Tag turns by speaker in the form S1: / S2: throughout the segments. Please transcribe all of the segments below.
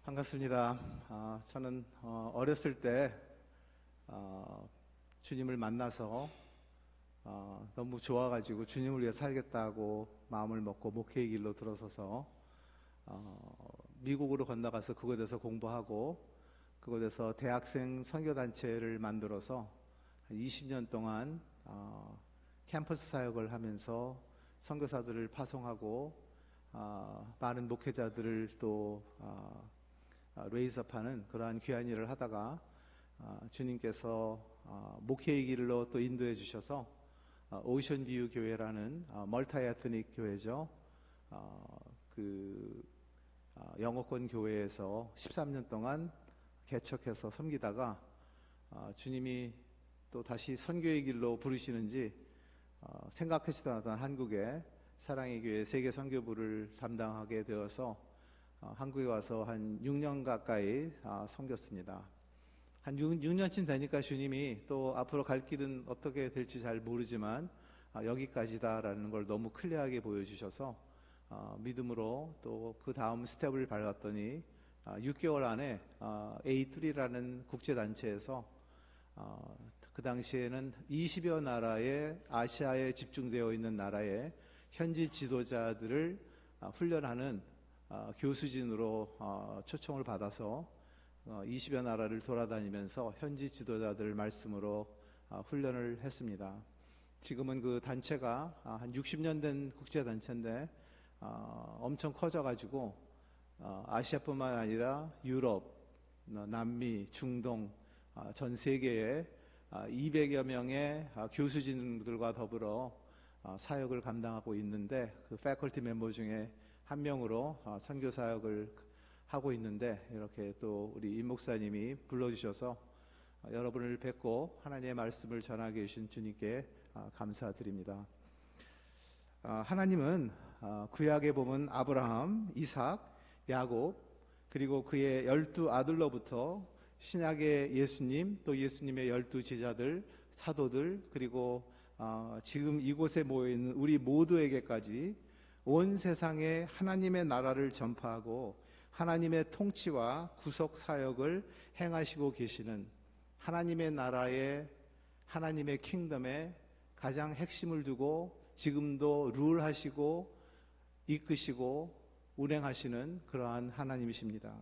S1: 반갑습니다. 저는 어렸을 때 주님을 만나서 너무 좋아가지고 주님을 위해 살겠다고 마음을 먹고 목회의 길로 들어서서 미국으로 건너가서 그곳에서 공부하고 그곳에서 대학생 선교단체를 만들어서 20년 동안 캠퍼스 사역을 하면서 선교사들을 파송하고 많은 목회자들을 또 레이즈업하는 그러한 귀한 일을 하다가 주님께서 목회의 길로 또 인도해 주셔서 오션뷰 교회라는 멀티 에트닉 교회죠. 그 영어권 교회에서 13년 동안 개척해서 섬기다가 주님이 또 다시 선교의 길로 부르시는지 생각하지도 않았던 한국에 사랑의 교회 세계 선교부를 담당하게 되어서 한국에 와서 한 6년 가까이 섬겼습니다. 한 6년쯤 되니까 주님이 또 앞으로 갈 길은 어떻게 될지 잘 모르지만 여기까지다라는 걸 너무 클리어하게 보여주셔서 믿음으로 또 그 다음 스텝을 밟았더니 6개월 안에 A3라는 국제단체에서 그 당시에는 20여 나라의 아시아에 집중되어 있는 나라의 현지 지도자들을 훈련하는 교수진으로 초청을 받아서 20여 나라를 돌아다니면서 현지 지도자들 말씀으로 훈련을 했습니다. 지금은 그 단체가 한 60년 된 국제단체인데 엄청 커져가지고 아시아뿐만 아니라 유럽, 남미, 중동 전 세계에 200여 명의 교수진들과 더불어 사역을 감당하고 있는데 그 패컬티 멤버 중에 한 명으로 선교 사역을 하고 있는데 이렇게 또 우리 임 목사님이 불러주셔서 여러분을 뵙고 하나님의 말씀을 전하게 해주신 주님께 감사드립니다. 하나님은 구약에 보면 아브라함, 이삭, 야곱 그리고 그의 12 아들로부터 신약의 예수님 또 예수님의 12 제자들, 사도들 그리고 지금 이곳에 모여있는 우리 모두에게까지 온 세상에 하나님의 나라를 전파하고 하나님의 통치와 구속 사역을 행하시고 계시는 하나님의 나라의 하나님의 킹덤에 가장 핵심을 두고 지금도 룰하시고 이끄시고 운행하시는 그러한 하나님이십니다.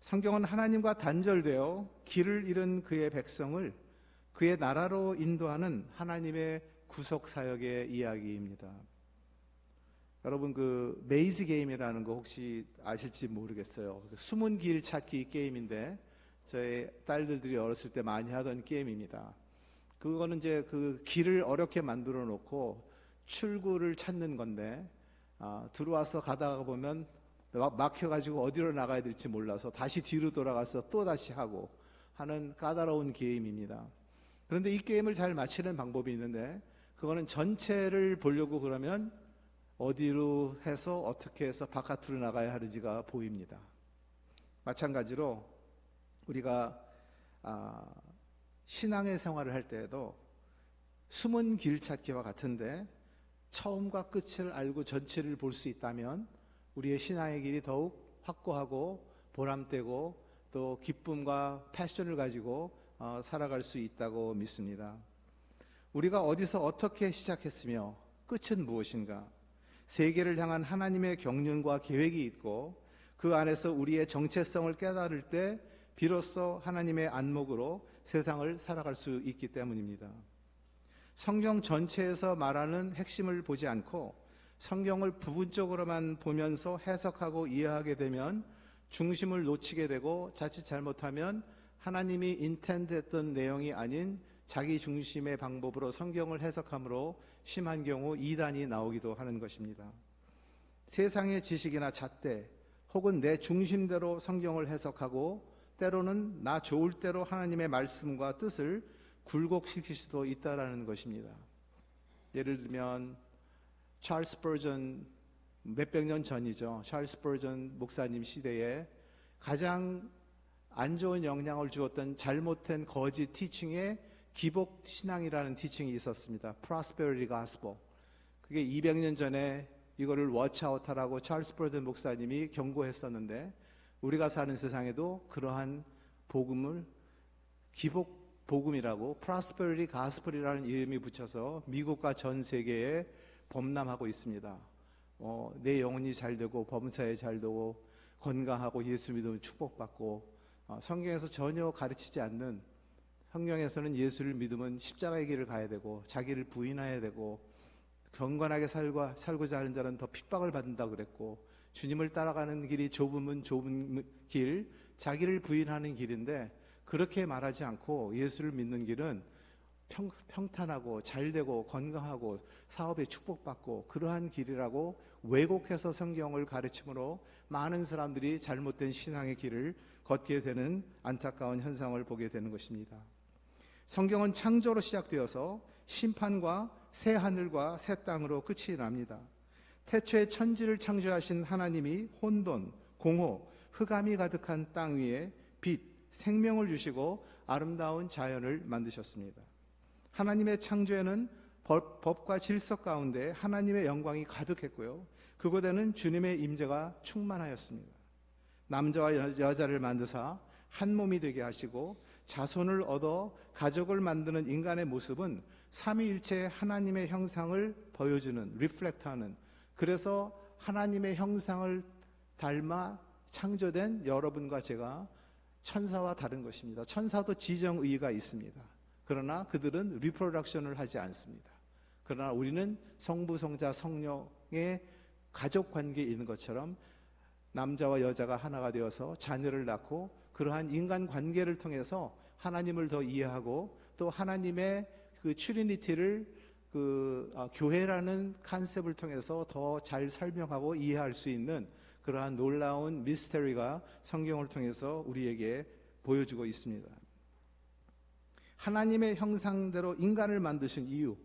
S1: 성경은 하나님과 단절되어 길을 잃은 그의 백성을 그의 나라로 인도하는 하나님의 구속 사역의 이야기입니다. 여러분 그 메이즈 게임이라는 거 혹시 아실지 모르겠어요. 숨은 길 찾기 게임인데 저희 딸들이 어렸을 때 많이 하던 게임입니다. 그거는 이제 그 길을 어렵게 만들어 놓고 출구를 찾는 건데 들어와서 가다가 보면 막혀가지고 어디로 나가야 될지 몰라서 다시 뒤로 돌아가서 또 다시 하고 하는 까다로운 게임입니다. 그런데 이 게임을 잘 마치는 방법이 있는데 그거는 전체를 보려고 그러면 어디로 해서 어떻게 해서 바깥으로 나가야 하는지가 보입니다. 마찬가지로 우리가 신앙의 생활을 할 때에도 숨은 길 찾기와 같은데 처음과 끝을 알고 전체를 볼 수 있다면 우리의 신앙의 길이 더욱 확고하고 보람되고 또 기쁨과 패션을 가지고 살아갈 수 있다고 믿습니다. 우리가 어디서 어떻게 시작했으며 끝은 무엇인가? 세계를 향한 하나님의 경륜과 계획이 있고 그 안에서 우리의 정체성을 깨달을 때 비로소 하나님의 안목으로 세상을 살아갈 수 있기 때문입니다. 성경 전체에서 말하는 핵심을 보지 않고 성경을 부분적으로만 보면서 해석하고 이해하게 되면 중심을 놓치게 되고 자칫 잘못하면 하나님이 인텐드했던 내용이 아닌 자기 중심의 방법으로 성경을 해석함으로 심한 경우 이단이 나오기도 하는 것입니다. 세상의 지식이나 잣대 혹은 내 중심대로 성경을 해석하고 때로는 나 좋을 대로 하나님의 말씀과 뜻을 굴곡시킬 수도 있다라는 것입니다. 예를 들면 찰스 버전 몇백 년 전이죠. 찰스 버전 목사님 시대에 가장 안 좋은 영향을 주었던 잘못된 거짓 티칭에 기복 신앙이라는 티칭이 있었습니다. Prosperity Gospel. 그게 200년 전에 이거를 워치아웃하라고 찰스 버전 목사님이 경고했었는데 우리가 사는 세상에도 그러한 복음을 기복 복음이라고 프로스퍼리티 가스펠이라는 이름이 붙여서 미국과 전 세계에 범람하고 있습니다. 내 영혼이 잘 되고 범사에 잘 되고 건강하고 예수 믿으면 축복받고, 성경에서 전혀 가르치지 않는, 성경에서는 예수를 믿으면 십자가의 길을 가야 되고 자기를 부인해야 되고 경건하게 살고자 하는 자는 더 핍박을 받는다고 그랬고, 주님을 따라가는 길이 좁으면 좁은 길, 자기를 부인하는 길인데, 그렇게 말하지 않고 예수를 믿는 길은 평탄하고 잘되고 건강하고 사업에 축복받고 그러한 길이라고 왜곡해서 성경을 가르침으로 많은 사람들이 잘못된 신앙의 길을 걷게 되는 안타까운 현상을 보게 되는 것입니다. 성경은 창조로 시작되어서 심판과 새 하늘과 새 땅으로 끝이 납니다. 태초에 천지를 창조하신 하나님이 혼돈, 공허, 흑암이 가득한 땅 위에 빛, 생명을 주시고 아름다운 자연을 만드셨습니다. 하나님의 창조에는 법과 질서 가운데 하나님의 영광이 가득했고요, 그곳에는 주님의 임재가 충만하였습니다. 남자와 여자를 만드사 한 몸이 되게 하시고 자손을 얻어 가족을 만드는 인간의 모습은 삼위일체 하나님의 형상을 보여주는, 리플렉트하는, 그래서 하나님의 형상을 닮아 창조된 여러분과 제가 천사와 다른 것입니다. 천사도 지정의가 있습니다. 그러나 그들은 리프로덕션을 하지 않습니다. 그러나 우리는 성부, 성자, 성령의 가족 관계에 있는 것처럼 남자와 여자가 하나가 되어서 자녀를 낳고 그러한 인간 관계를 통해서 하나님을 더 이해하고 또 하나님의 그 트리니티를 교회라는 컨셉을 통해서 더 잘 설명하고 이해할 수 있는 그러한 놀라운 미스터리가 성경을 통해서 우리에게 보여주고 있습니다. 하나님의 형상대로 인간을 만드신 이유,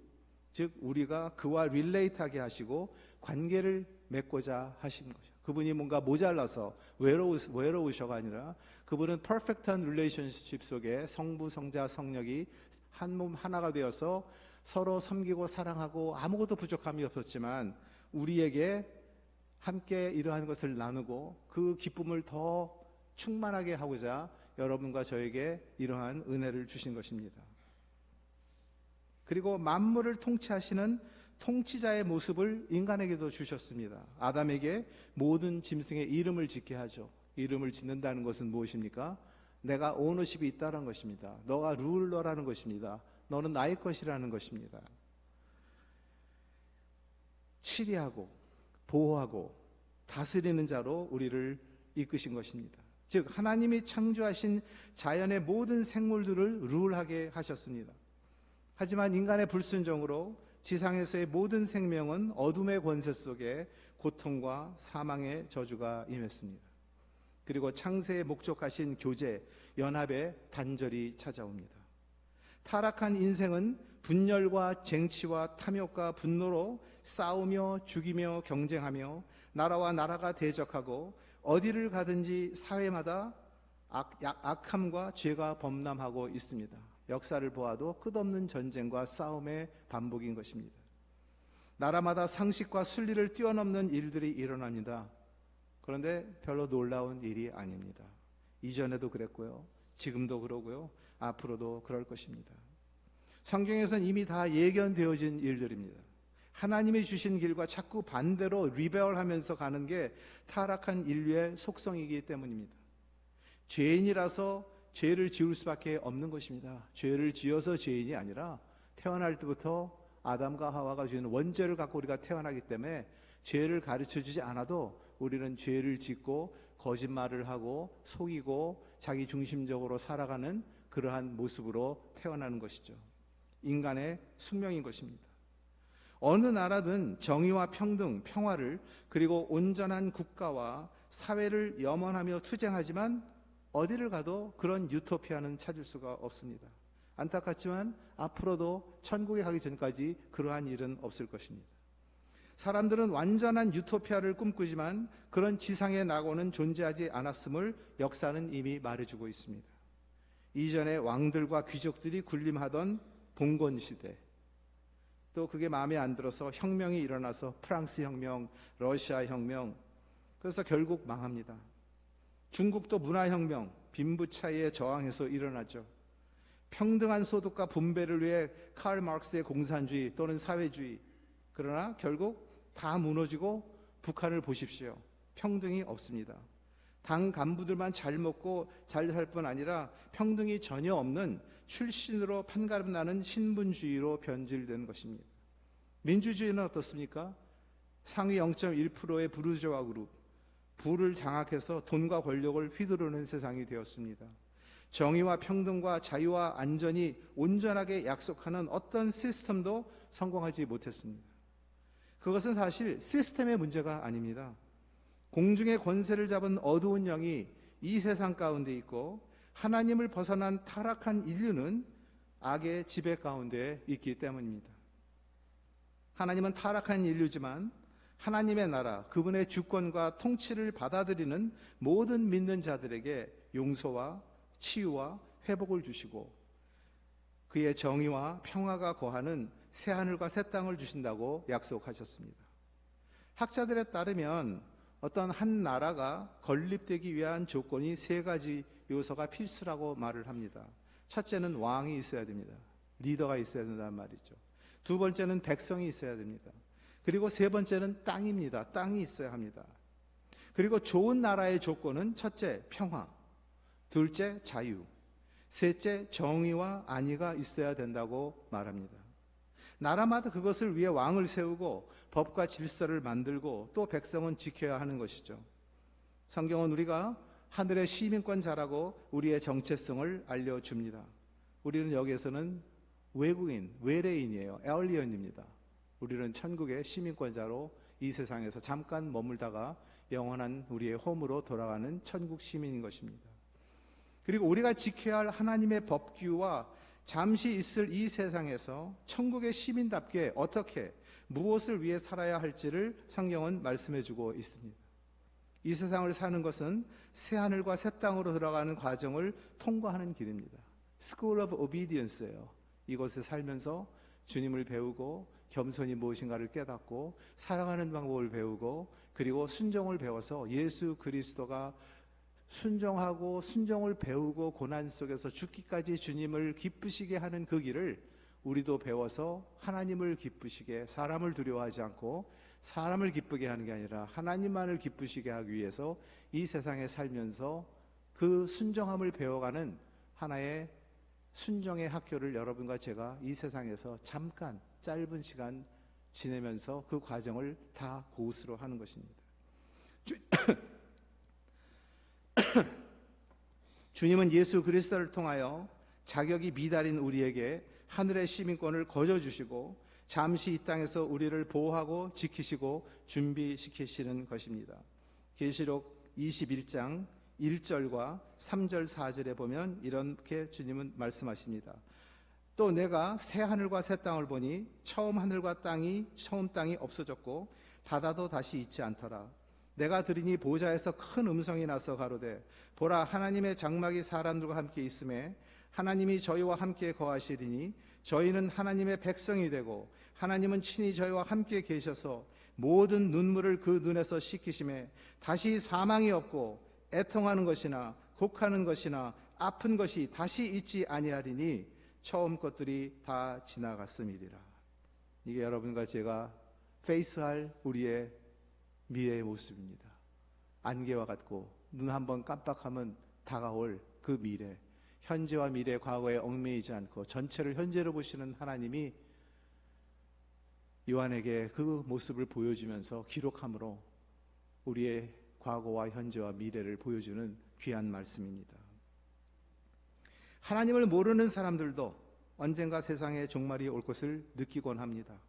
S1: 즉 우리가 그와 릴레이트하게 하시고 관계를 맺고자 하신 거죠. 그분이 뭔가 모자라서 외로우셔가 아니라 그분은 퍼펙트한 릴레이션십 속에 성부, 성자, 성령이 한 몸 하나가 되어서 서로 섬기고 사랑하고 아무것도 부족함이 없었지만 우리에게 함께 이러한 것을 나누고 그 기쁨을 더 충만하게 하고자 여러분과 저에게 이러한 은혜를 주신 것입니다. 그리고 만물을 통치하시는 통치자의 모습을 인간에게도 주셨습니다. 아담에게 모든 짐승의 이름을 짓게 하죠. 이름을 짓는다는 것은 무엇입니까? 내가 오너십이 있다는 것입니다. 너가 룰러라는 것입니다. 너는 나의 것이라는 것입니다. 치리하고 보호하고 다스리는 자로 우리를 이끄신 것입니다. 즉 하나님이 창조하신 자연의 모든 생물들을 룰하게 하셨습니다. 하지만 인간의 불순종으로 지상에서의 모든 생명은 어둠의 권세 속에 고통과 사망의 저주가 임했습니다. 그리고 창세에 목적하신 교제, 연합의 단절이 찾아옵니다. 타락한 인생은 분열과 쟁취와 탐욕과 분노로 싸우며 죽이며 경쟁하며 나라와 나라가 대적하고 어디를 가든지 사회마다 악함과 죄가 범람하고 있습니다. 역사를 보아도 끝없는 전쟁과 싸움의 반복인 것입니다. 나라마다 상식과 순리를 뛰어넘는 일들이 일어납니다. 그런데 별로 놀라운 일이 아닙니다. 이전에도 그랬고요, 지금도 그러고요, 앞으로도 그럴 것입니다. 성경에서는 이미 다 예견되어진 일들입니다. 하나님이 주신 길과 자꾸 반대로 리벨하면서 가는 게 타락한 인류의 속성이기 때문입니다. 죄인이라서 죄를 지을 수밖에 없는 것입니다. 죄를 지어서 죄인이 아니라 태어날 때부터 아담과 하와가 주는 원죄를 갖고 우리가 태어나기 때문에 죄를 가르쳐주지 않아도 우리는 죄를 짓고 거짓말을 하고 속이고 자기 중심적으로 살아가는 그러한 모습으로 태어나는 것이죠. 인간의 숙명인 것입니다. 어느 나라든 정의와 평등, 평화를 그리고 온전한 국가와 사회를 염원하며 투쟁하지만 어디를 가도 그런 유토피아는 찾을 수가 없습니다. 안타깝지만 앞으로도 천국에 가기 전까지 그러한 일은 없을 것입니다. 사람들은 완전한 유토피아를 꿈꾸지만 그런 지상의 낙원은 존재하지 않았음을 역사는 이미 말해주고 있습니다. 이전에 왕들과 귀족들이 군림하던 봉건 시대, 또 그게 마음에 안 들어서 혁명이 일어나서 프랑스 혁명, 러시아 혁명, 그래서 결국 망합니다. 중국도 문화혁명, 빈부차이에 저항해서 일어나죠. 평등한 소득과 분배를 위해 칼 마르크스의 공산주의 또는 사회주의. 그러나 결국 다 무너지고 북한을 보십시오. 평등이 없습니다. 당 간부들만 잘 먹고 잘 살 뿐 아니라 평등이 전혀 없는 출신으로 판가름 나는 신분주의로 변질된 것입니다. 민주주의는 어떻습니까? 상위 0.1%의 부르주아 그룹, 부를 장악해서 돈과 권력을 휘두르는 세상이 되었습니다. 정의와 평등과 자유와 안전이 온전하게 약속하는 어떤 시스템도 성공하지 못했습니다. 그것은 사실 시스템의 문제가 아닙니다. 공중의 권세를 잡은 어두운 영이 이 세상 가운데 있고 하나님을 벗어난 타락한 인류는 악의 지배 가운데 있기 때문입니다. 하나님은 타락한 인류지만 하나님의 나라, 그분의 주권과 통치를 받아들이는 모든 믿는 자들에게 용서와 치유와 회복을 주시고 그의 정의와 평화가 거하는 새하늘과 새 땅을 주신다고 약속하셨습니다. 학자들에 따르면 어떤 한 나라가 건립되기 위한 조건이 세 가지 요소가 필수라고 말을 합니다. 첫째는 왕이 있어야 됩니다. 리더가 있어야 된다는 말이죠. 두 번째는 백성이 있어야 됩니다. 그리고 세 번째는 땅입니다. 땅이 있어야 합니다. 그리고 좋은 나라의 조건은 첫째, 평화, 둘째, 자유, 셋째, 정의와 안위가 있어야 된다고 말합니다. 나라마다 그것을 위해 왕을 세우고 법과 질서를 만들고 또 백성은 지켜야 하는 것이죠. 성경은 우리가 하늘의 시민권자라고 우리의 정체성을 알려줍니다. 우리는 여기에서는 외국인, 외래인이에요. 에얼리언입니다. 우리는 천국의 시민권자로 이 세상에서 잠깐 머물다가 영원한 우리의 홈으로 돌아가는 천국 시민인 것입니다. 그리고 우리가 지켜야 할 하나님의 법규와 잠시 있을 이 세상에서 천국의 시민답게 어떻게 무엇을 위해 살아야 할지를 성경은 말씀해주고 있습니다. 이 세상을 사는 것은 새하늘과 새 땅으로 들어가는 과정을 통과하는 길입니다. School of Obedience예요. 이곳에 살면서 주님을 배우고 겸손이 무엇인가를 깨닫고 사랑하는 방법을 배우고 그리고 순종을 배워서 예수 그리스도가 순종하고 순종을 배우고 고난 속에서 죽기까지 주님을 기쁘시게 하는 그 길을 우리도 배워서 하나님을 기쁘시게, 사람을 두려워하지 않고 사람을 기쁘게 하는 게 아니라 하나님만을 기쁘시게 하기 위해서 이 세상에 살면서 그 순종함을 배워가는 하나의 순종의 학교를 여러분과 제가 이 세상에서 잠깐 짧은 시간 지내면서 그 과정을 다 고스로 하는 것입니다. 주님은 예수 그리스도를 통하여 자격이 미달인 우리에게 하늘의 시민권을 거저주시고 잠시 이 땅에서 우리를 보호하고 지키시고 준비시키시는 것입니다. 계시록 21장 1절과 3절 4절에 보면 이렇게 주님은 말씀하십니다. 또 내가 새 하늘과 새 땅을 보니 처음 하늘과 처음 땅이 없어졌고 바다도 다시 있지 않더라. 내가 들으니 보좌에서 큰 음성이 나서 가로되 보라 하나님의 장막이 사람들과 함께 있음에 하나님이 저희와 함께 거하시리니 저희는 하나님의 백성이 되고 하나님은 친히 저희와 함께 계셔서 모든 눈물을 그 눈에서 씻기심에 다시 사망이 없고 애통하는 것이나 곡하는 것이나 아픈 것이 다시 있지 아니하리니 처음 것들이 다 지나갔음이리라. 이게 여러분과 제가 페이스할 우리의 미래의 모습입니다. 안개와 같고 눈 한번 깜빡하면 다가올 그 미래, 현재와 미래, 과거에 얽매이지 않고 전체를 현재로 보시는 하나님이 요한에게 그 모습을 보여주면서 기록함으로 우리의 과거와 현재와 미래를 보여주는 귀한 말씀입니다. 하나님을 모르는 사람들도 언젠가 세상에 종말이 올 것을 느끼곤 합니다.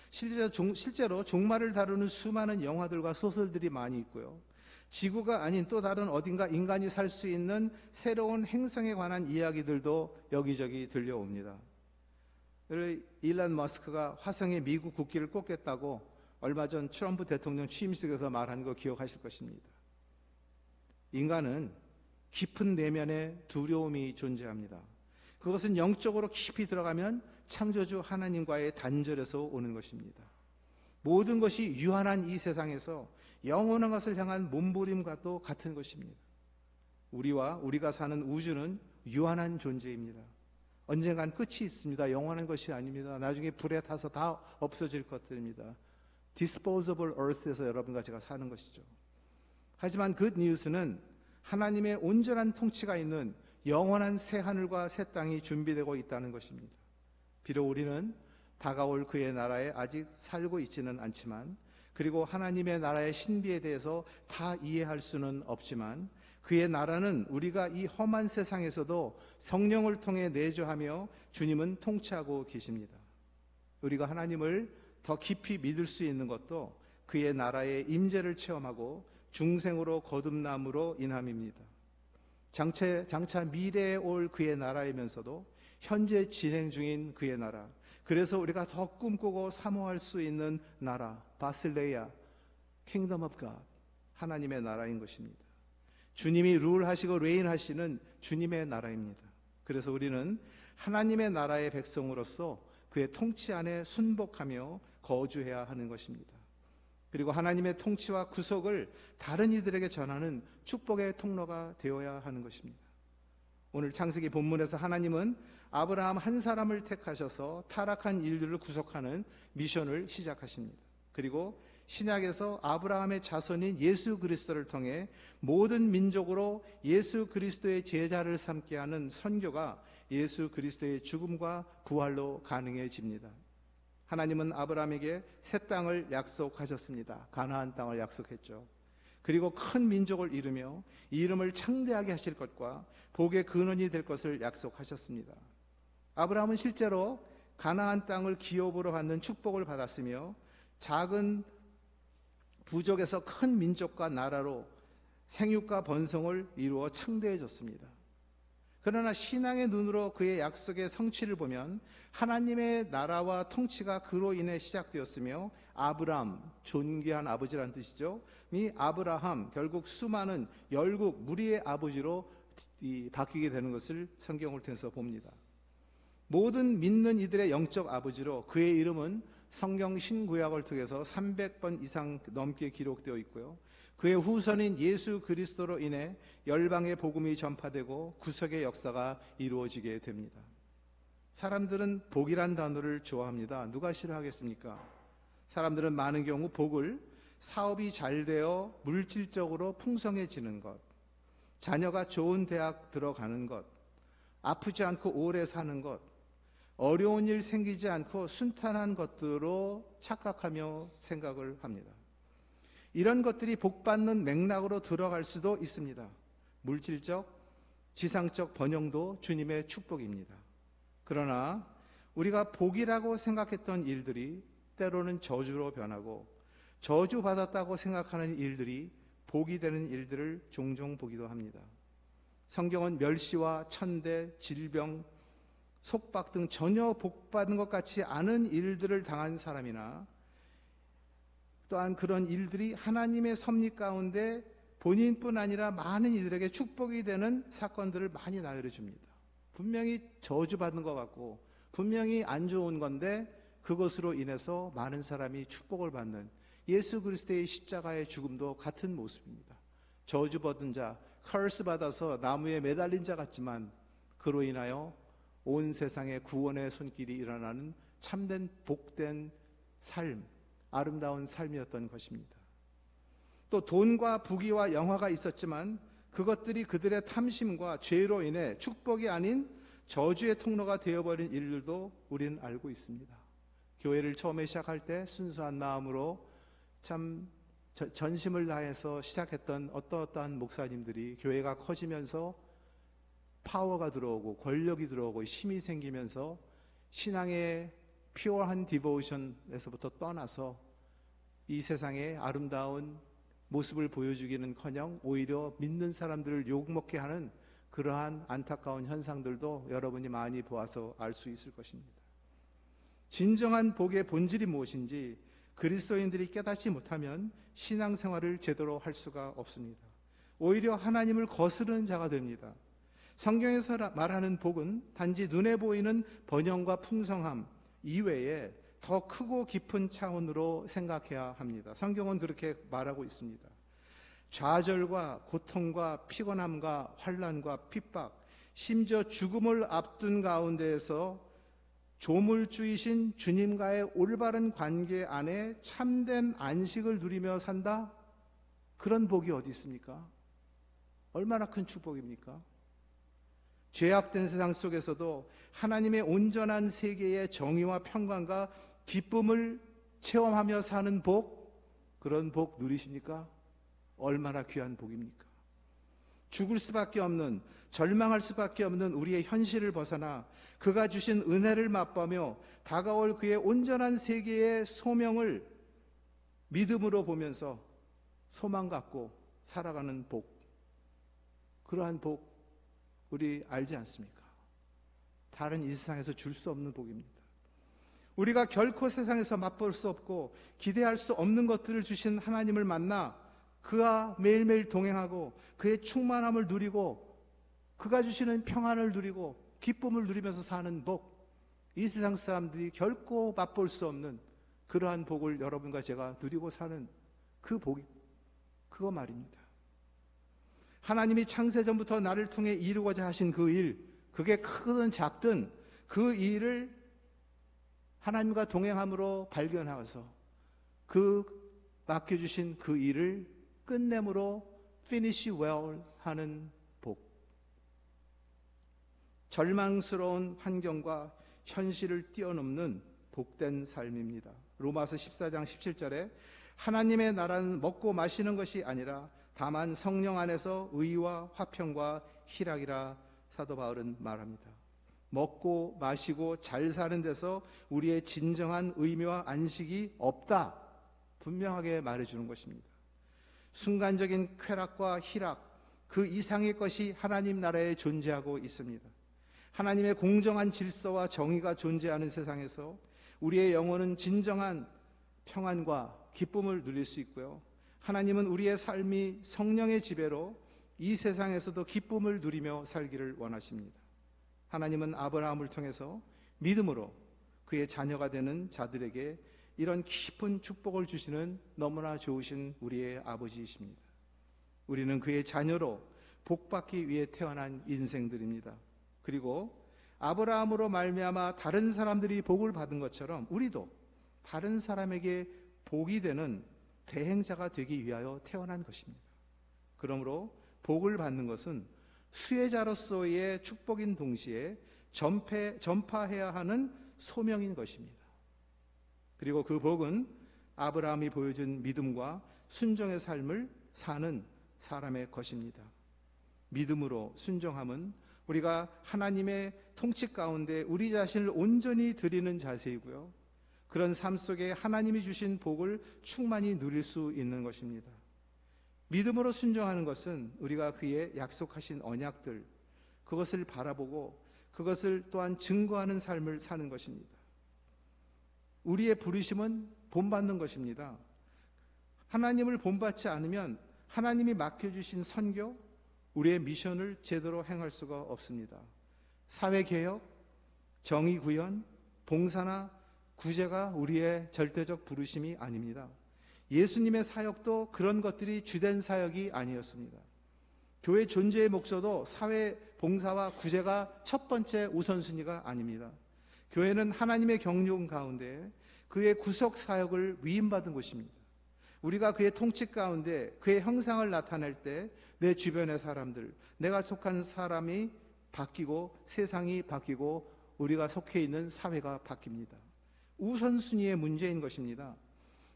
S1: 실제로 종말을 다루는 수많은 영화들과 소설들이 많이 있고요. 지구가 아닌 또 다른 어딘가 인간이 살 수 있는 새로운 행성에 관한 이야기들도 여기저기 들려옵니다. 일론 머스크가 화성에 미국 국기를 꽂겠다고 얼마 전 트럼프 대통령 취임식에서 말한 거 기억하실 것입니다. 인간은 깊은 내면에 두려움이 존재합니다. 그것은 영적으로 깊이 들어가면 창조주 하나님과의 단절에서 오는 것입니다. 모든 것이 유한한 이 세상에서 영원한 것을 향한 몸부림과도 같은 것입니다. 우리가 사는 우주는 유한한 존재입니다. 언젠간 끝이 있습니다. 영원한 것이 아닙니다. 나중에 불에 타서 다 없어질 것들입니다. Disposable Earth에서 여러분과 제가 사는 것이죠. 하지만 굿 뉴스는 하나님의 온전한 통치가 있는 영원한 새 하늘과 새 땅이 준비되고 있다는 것입니다. 비록 우리는 다가올 그의 나라에 아직 살고 있지는 않지만, 그리고 하나님의 나라의 신비에 대해서 다 이해할 수는 없지만, 그의 나라는 우리가 이 험한 세상에서도 성령을 통해 내주하며 주님은 통치하고 계십니다. 우리가 하나님을 더 깊이 믿을 수 있는 것도 그의 나라의 임재를 체험하고 중생으로 거듭남으로 인함입니다. 장차 미래에 올 그의 나라이면서도 현재 진행 중인 그의 나라, 그래서 우리가 더 꿈꾸고 사모할 수 있는 나라, 바실레야, 킹덤 오브 갓, 하나님의 나라인 것입니다. 주님이 룰하시고 레인하시는 주님의 나라입니다. 그래서 우리는 하나님의 나라의 백성으로서 그의 통치 안에 순복하며 거주해야 하는 것입니다. 그리고 하나님의 통치와 구속을 다른 이들에게 전하는 축복의 통로가 되어야 하는 것입니다. 오늘 창세기 본문에서 하나님은 아브라함 한 사람을 택하셔서 타락한 인류를 구속하는 미션을 시작하십니다. 그리고 신약에서 아브라함의 자손인 예수 그리스도를 통해 모든 민족으로 예수 그리스도의 제자를 삼게 하는 선교가 예수 그리스도의 죽음과 부활로 가능해집니다. 하나님은 아브라함에게 새 땅을 약속하셨습니다. 가나안 땅을 약속했죠. 그리고 큰 민족을 이루며 이 이름을 창대하게 하실 것과 복의 근원이 될 것을 약속하셨습니다. 아브라함은 실제로 가나안 땅을 기업으로 받는 축복을 받았으며 작은 부족에서 큰 민족과 나라로 생육과 번성을 이루어 창대해졌습니다. 그러나 신앙의 눈으로 그의 약속의 성취를 보면 하나님의 나라와 통치가 그로 인해 시작되었으며, 아브람, 존귀한 아버지란 뜻이죠. 이 아브라함 결국 수많은 열국 무리의 아버지로 바뀌게 되는 것을 성경을 통해서 봅니다. 모든 믿는 이들의 영적 아버지로 그의 이름은 성경 신구약을 통해서 300번 이상 넘게 기록되어 있고요. 그의 후손인 예수 그리스도로 인해 열방의 복음이 전파되고 구속의 역사가 이루어지게 됩니다. 사람들은 복이란 단어를 좋아합니다. 누가 싫어하겠습니까? 사람들은 많은 경우 복을 사업이 잘 되어 물질적으로 풍성해지는 것, 자녀가 좋은 대학 들어가는 것, 아프지 않고 오래 사는 것, 어려운 일 생기지 않고 순탄한 것들로 착각하며 생각을 합니다. 이런 것들이 복받는 맥락으로 들어갈 수도 있습니다. 물질적, 지상적 번영도 주님의 축복입니다. 그러나 우리가 복이라고 생각했던 일들이 때로는 저주로 변하고, 저주받았다고 생각하는 일들이 복이 되는 일들을 종종 보기도 합니다. 성경은 멸시와 천대, 질병, 속박 등 전혀 복받은 것 같지 않은 일들을 당한 사람이나, 또한 그런 일들이 하나님의 섭리 가운데 본인뿐 아니라 많은 이들에게 축복이 되는 사건들을 많이 나열해 줍니다. 분명히 저주받은 것 같고 분명히 안 좋은 건데 그것으로 인해서 많은 사람이 축복을 받는 예수 그리스도의 십자가의 죽음도 같은 모습입니다. 저주받은 자, 커스 받아서 나무에 매달린 자 같지만 그로 인하여 온 세상에 구원의 손길이 일어나는 참된 복된 삶, 아름다운 삶이었던 것입니다. 또 돈과 부귀와 영화가 있었지만 그것들이 그들의 탐심과 죄로 인해 축복이 아닌 저주의 통로가 되어버린 일들도 우리는 알고 있습니다. 교회를 처음에 시작할 때 순수한 마음으로 참 전심을 다해서 시작했던 어떠한 목사님들이 교회가 커지면서 파워가 들어오고 권력이 들어오고 힘이 생기면서 신앙의 피어한 디보션에서부터 떠나서 이 세상의 아름다운 모습을 보여주기는커녕 오히려 믿는 사람들을 욕먹게 하는 그러한 안타까운 현상들도 여러분이 많이 보아서 알 수 있을 것입니다. 진정한 복의 본질이 무엇인지 그리스도인들이 깨닫지 못하면 신앙생활을 제대로 할 수가 없습니다. 오히려 하나님을 거스르는 자가 됩니다. 성경에서 말하는 복은 단지 눈에 보이는 번영과 풍성함 이외에 더 크고 깊은 차원으로 생각해야 합니다. 성경은 그렇게 말하고 있습니다. 좌절과 고통과 피곤함과 환난과 핍박, 심지어 죽음을 앞둔 가운데에서 조물주이신 주님과의 올바른 관계 안에 참된 안식을 누리며 산다? 그런 복이 어디 있습니까? 얼마나 큰 축복입니까? 죄악된 세상 속에서도 하나님의 온전한 세계의 정의와 평강과 기쁨을 체험하며 사는 복, 그런 복 누리십니까? 얼마나 귀한 복입니까? 죽을 수밖에 없는, 절망할 수밖에 없는 우리의 현실을 벗어나 그가 주신 은혜를 맛보며 다가올 그의 온전한 세계의 소명을 믿음으로 보면서 소망 갖고 살아가는 복, 그러한 복 우리 알지 않습니까? 다른 이 세상에서 줄 수 없는 복입니다. 우리가 결코 세상에서 맛볼 수 없고 기대할 수 없는 것들을 주신 하나님을 만나 그와 매일매일 동행하고 그의 충만함을 누리고 그가 주시는 평안을 누리고 기쁨을 누리면서 사는 복, 이 세상 사람들이 결코 맛볼 수 없는 그러한 복을 여러분과 제가 누리고 사는 그 복이, 그거 말입니다. 하나님이 창세전부터 나를 통해 이루고자 하신 그 일, 그게 크든 작든 그 일을 하나님과 동행함으로 발견하여서 그 맡겨주신 그 일을 끝내므로 finish well 하는 복. 절망스러운 환경과 현실을 뛰어넘는 복된 삶입니다. 로마서 14장 17절에 하나님의 나라는 먹고 마시는 것이 아니라 다만 성령 안에서 의와 화평과 희락이라 사도 바울은 말합니다. 먹고 마시고 잘 사는 데서 우리의 진정한 의미와 안식이 없다, 분명하게 말해주는 것입니다. 순간적인 쾌락과 희락, 그 이상의 것이 하나님 나라에 존재하고 있습니다. 하나님의 공정한 질서와 정의가 존재하는 세상에서 우리의 영혼은 진정한 평안과 기쁨을 누릴 수 있고요, 하나님은 우리의 삶이 성령의 지배로 이 세상에서도 기쁨을 누리며 살기를 원하십니다. 하나님은 아브라함을 통해서 믿음으로 그의 자녀가 되는 자들에게 이런 깊은 축복을 주시는 너무나 좋으신 우리의 아버지이십니다. 우리는 그의 자녀로 복받기 위해 태어난 인생들입니다. 그리고 아브라함으로 말미암아 다른 사람들이 복을 받은 것처럼 우리도 다른 사람에게 복이 되는 대행자가 되기 위하여 태어난 것입니다. 그러므로 복을 받는 것은 수혜자로서의 축복인 동시에 전파해야 하는 소명인 것입니다. 그리고 그 복은 아브라함이 보여준 믿음과 순종의 삶을 사는 사람의 것입니다. 믿음으로 순종함은 우리가 하나님의 통치 가운데 우리 자신을 온전히 드리는 자세이고요, 그런 삶 속에 하나님이 주신 복을 충만히 누릴 수 있는 것입니다. 믿음으로 순종하는 것은 우리가 그의 약속하신 언약들, 그것을 바라보고 그것을 또한 증거하는 삶을 사는 것입니다. 우리의 부르심은 본받는 것입니다. 하나님을 본받지 않으면 하나님이 맡겨주신 선교, 우리의 미션을 제대로 행할 수가 없습니다. 사회개혁, 정의구현, 봉사나 구제가 우리의 절대적 부르심이 아닙니다. 예수님의 사역도 그런 것들이 주된 사역이 아니었습니다. 교회 존재의 목표도 사회 봉사와 구제가 첫 번째 우선순위가 아닙니다. 교회는 하나님의 경륜 가운데 그의 구속 사역을 위임받은 곳입니다. 우리가 그의 통치 가운데 그의 형상을 나타낼 때 내 주변의 사람들, 내가 속한 사람이 바뀌고 세상이 바뀌고 우리가 속해 있는 사회가 바뀝니다. 우선순위의 문제인 것입니다.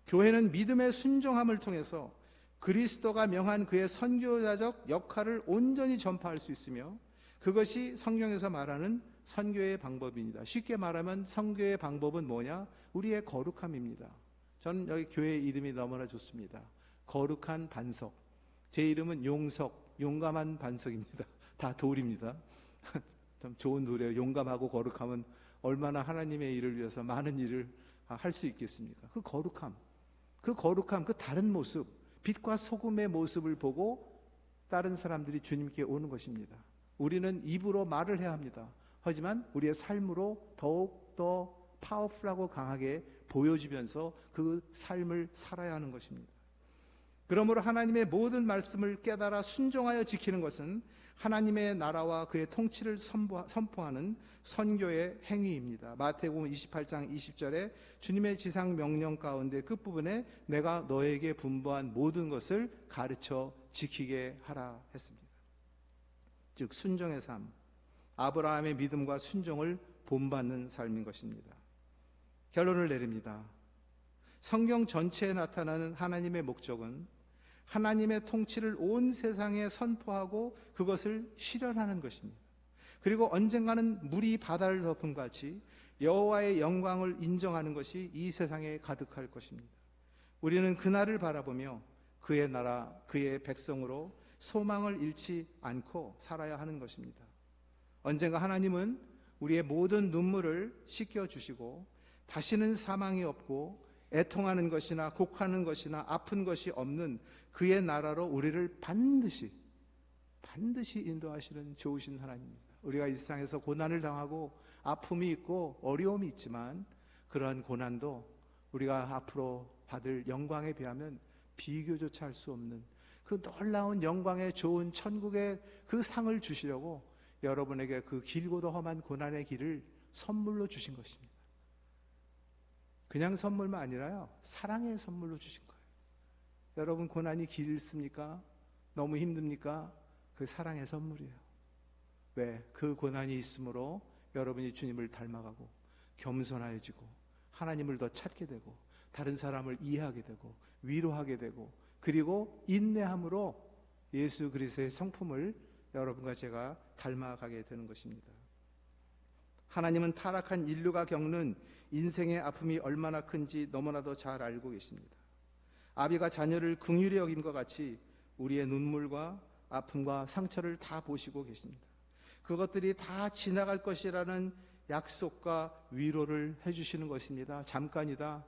S1: 교회는 믿음의 순종함을 통해서 그리스도가 명한 그의 선교자적 역할을 온전히 전파할 수 있으며, 그것이 성경에서 말하는 선교의 방법입니다. 쉽게 말하면 선교의 방법은 뭐냐? 우리의 거룩함입니다. 저는 여기 교회 이름이 너무나 좋습니다. 거룩한 반석. 제 이름은 용석, 용감한 반석입니다. 다 돌입니다. 좀 좋은 돌이에요. 용감하고 거룩함은 얼마나 하나님의 일을 위해서 많은 일을 할 수 있겠습니까? 그 거룩함, 그 다른 모습, 빛과 소금의 모습을 보고 다른 사람들이 주님께 오는 것입니다. 우리는 입으로 말을 해야 합니다. 하지만 우리의 삶으로 더욱 더 파워풀하고 강하게 보여주면서 그 삶을 살아야 하는 것입니다. 그러므로 하나님의 모든 말씀을 깨달아 순종하여 지키는 것은 하나님의 나라와 그의 통치를 선포하는 선교의 행위입니다. 마태복음 28장 20절에 주님의 지상 명령 가운데 끝부분에 내가 너에게 분부한 모든 것을 가르쳐 지키게 하라 했습니다. 즉 순종의 삶, 아브라함의 믿음과 순종을 본받는 삶인 것입니다. 결론을 내립니다. 성경 전체에 나타나는 하나님의 목적은 하나님의 통치를 온 세상에 선포하고 그것을 실현하는 것입니다. 그리고 언젠가는 물이 바다를 덮은 같이 여호와의 영광을 인정하는 것이 이 세상에 가득할 것입니다. 우리는 그날을 바라보며 그의 나라, 그의 백성으로 소망을 잃지 않고 살아야 하는 것입니다. 언젠가 하나님은 우리의 모든 눈물을 씻겨주시고 다시는 사망이 없고 애통하는 것이나 곡하는 것이나 아픈 것이 없는 그의 나라로 우리를 반드시 인도하시는 좋으신 하나님입니다. 우리가 이 세상에서 고난을 당하고 아픔이 있고 어려움이 있지만 그러한 고난도 우리가 앞으로 받을 영광에 비하면 비교조차 할 수 없는 그 놀라운 영광의 좋은 천국의 그 상을 주시려고 여러분에게 그 길고도 험한 고난의 길을 선물로 주신 것입니다. 그냥 선물만 아니라요, 사랑의 선물로 주신 거예요. 여러분 고난이 길습니까? 너무 힘듭니까? 그 사랑의 선물이에요. 왜? 그 고난이 있으므로 여러분이 주님을 닮아가고 겸손해지고 하나님을 더 찾게 되고 다른 사람을 이해하게 되고 위로하게 되고 그리고 인내함으로 예수 그리스도의 성품을 여러분과 제가 닮아가게 되는 것입니다. 하나님은 타락한 인류가 겪는 인생의 아픔이 얼마나 큰지 너무나도 잘 알고 계십니다. 아비가 자녀를 긍휼히 여긴 것 같이 우리의 눈물과 아픔과 상처를 다 보시고 계십니다. 그것들이 다 지나갈 것이라는 약속과 위로를 해주시는 것입니다. 잠깐이다.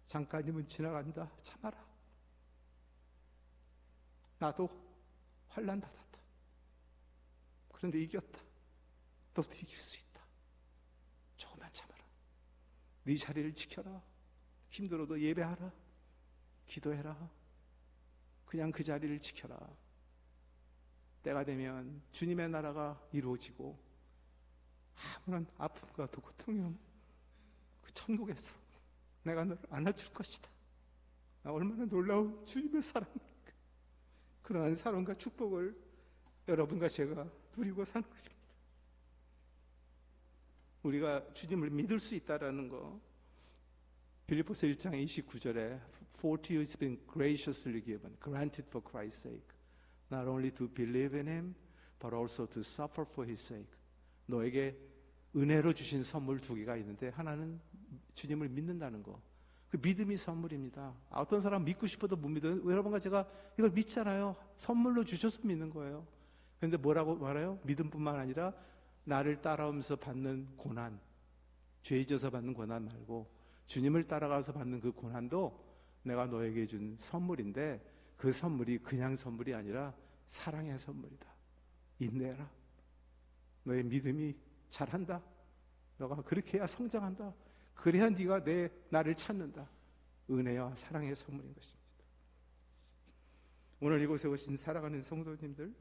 S1: 잠깐이면 지나간다. 참아라. 나도 환난 받았다. 그런데 이겼다. 너도 이길 수 있다. 조금만 참아라. 네 자리를 지켜라. 힘들어도 예배하라. 기도해라. 그냥 그 자리를 지켜라. 때가 되면 주님의 나라가 이루어지고 아무런 아픔과 고통이 없는 그 천국에서 내가 너를 안아줄 것이다. 얼마나 놀라운 주님의 사랑입니까? 그러한 사랑과 축복을 여러분과 제가 누리고 사는 것입니다. 우리가 주님을 믿을 수 있다라는 거, 빌립보서 1장 29절에 For to you it's been graciously given, granted for Christ's sake, not only to believe in Him, but also to suffer for His sake. 너에게 은혜로 주신 선물 두 개가 있는데 하나는 주님을 믿는다는 거. 그 믿음이 선물입니다. 어떤 사람 믿고 싶어도 못 믿어요. 여러분과 제가 이걸 믿잖아요. 선물로 주셔서 믿는 거예요. 그런데 뭐라고 말해요? 믿음뿐만 아니라 나를 따라오면서 받는 고난, 죄 잊어서 받는 고난 말고 주님을 따라가서 받는 그 고난도 내가 너에게 준 선물인데 그 선물이 그냥 선물이 아니라 사랑의 선물이다. 인내해라. 너의 믿음이 잘한다. 너가 그렇게 해야 성장한다. 그래야 네가 나를 찾는다. 은혜와 사랑의 선물인 것입니다. 오늘 이곳에 오신 사랑하는 성도님들,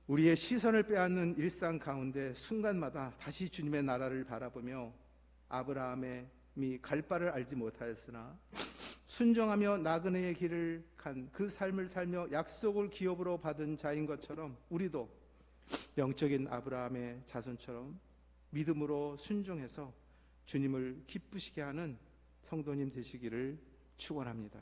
S1: 우리의 시선을 빼앗는 일상 가운데 순간마다 다시 주님의 나라를 바라보며 아브라함이 갈 바를 알지 못하였으나 순종하며 나그네의 길을 간 그 삶을 살며 약속을 기업으로 받은 자인 것처럼 우리도 영적인 아브라함의 자손처럼 믿음으로 순종해서 주님을 기쁘시게 하는 성도님 되시기를 축원합니다.